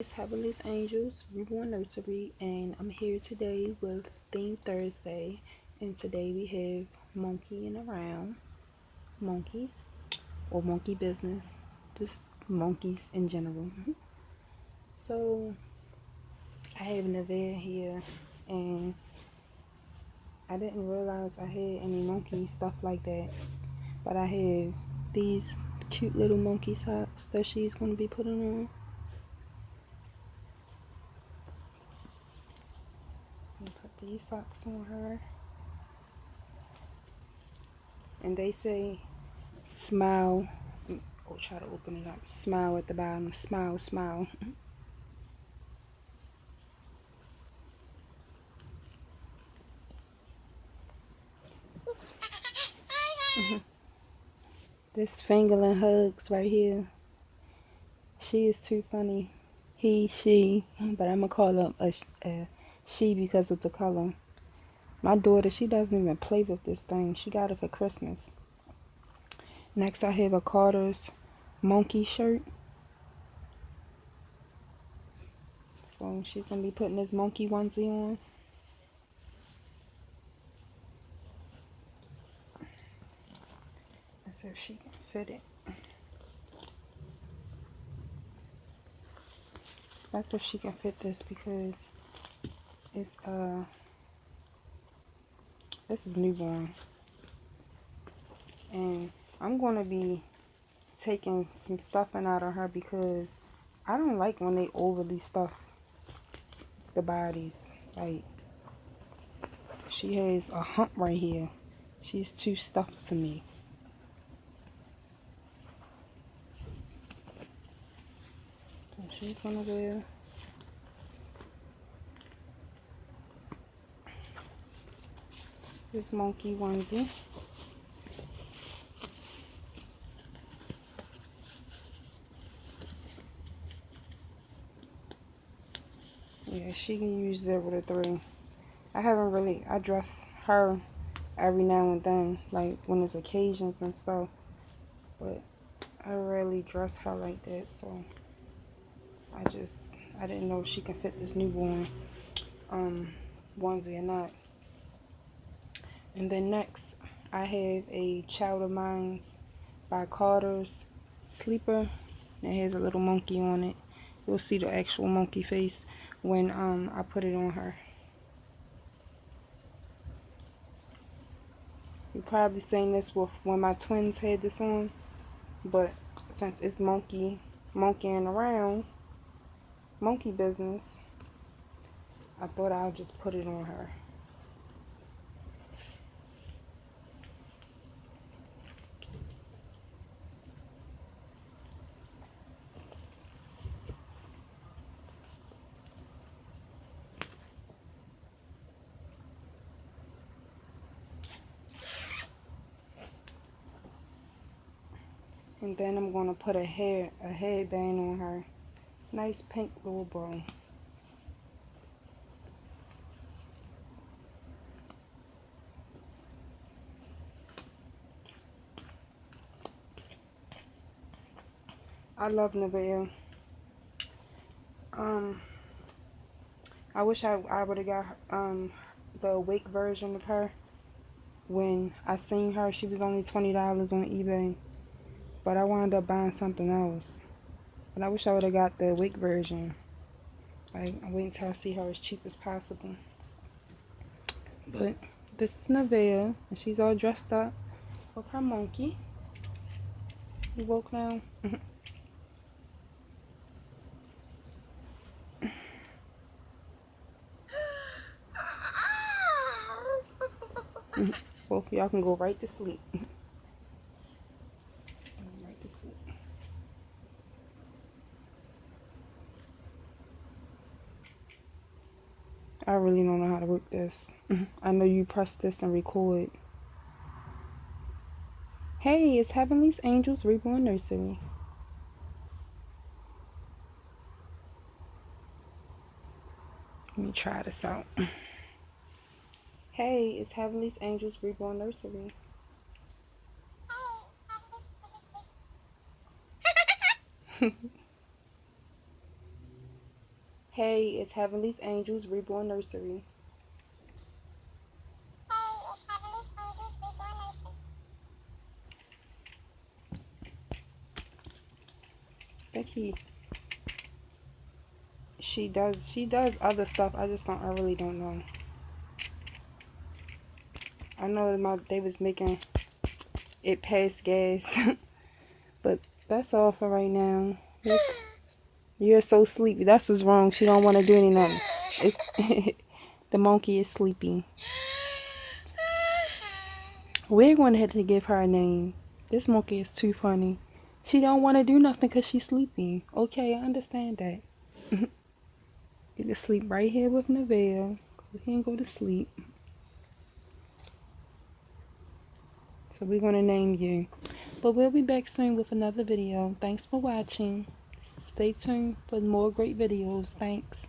It's Heavenly's Angels Reborn Nursery, and I'm here today with Theme Thursday. And today we have monkeying around, monkeys, or monkey business, just monkeys in general. So I have Neveah here, and I didn't realize I had any monkey stuff like that, but I have these cute little monkey socks that she's going to be putting on. Put these socks on her, and they say smile. Oh, try to open it up. Smile at the bottom. Smile, smile. This Fingerling Hugs right here. She is too funny. He, she, but I'm gonna call her a she because of the color. My daughter, she doesn't even play with this thing. She got it for Christmas. Next, I have a Carter's monkey shirt. So she's gonna be putting this monkey onesie on. Let's see if she can fit it. Let's see if she can fit this because it's this is newborn, and I'm gonna be taking some stuffing out of her because I don't like when they overly stuff the bodies. Like, she has a hump right here. She's too stuffed to me. So she's gonna wear this monkey onesie. Yeah, she can use 0 to 3. I dress her every now and then, like when there's occasions and stuff, but I rarely dress her like that, so I didn't know if she can fit this newborn onesie or not. And then next, I have a Child of Mine's by Carter's Sleeper. It has a little monkey on it. You'll see the actual monkey face when I put it on her. You probably seen this with when my twins had this on, but since it's monkeying around, monkey business, I thought I'll just put it on her. And then I'm gonna put a headband on her. Nice pink little bow. I love Neveah. I wish I would have got the awake version of her. When I seen her, she was only $20 on eBay, but I wound up buying something else. But I wish I would have got the awake version. Like, I'm waiting till I see her as cheap as possible. But this is Neveah, and she's all dressed up with her monkey. You woke now? Both of y'all can go right to sleep. Right to sleep. I really don't know how to work this. I know you press this and record. Hey, it's Heavenly's Angels Reborn Nursery. Let me try this out. Hey, it's Heavenly's Angels Reborn Nursery. Hey, it's Heavenly's Angels Reborn Nursery. Becky, she does other stuff. I really don't know. I know they was making it past gas, but that's all for right now. Look, you're so sleepy. That's what's wrong. She don't want to do anything. It's the monkey is sleepy. We're going to have to give her a name. This monkey is too funny. She don't want to do nothing because she's sleepy. Okay, I understand that. You can sleep right here with Neveah. Go ahead and go to sleep. So we're going to name you. But we'll be back soon with another video. Thanks for watching. Stay tuned for more great videos. Thanks.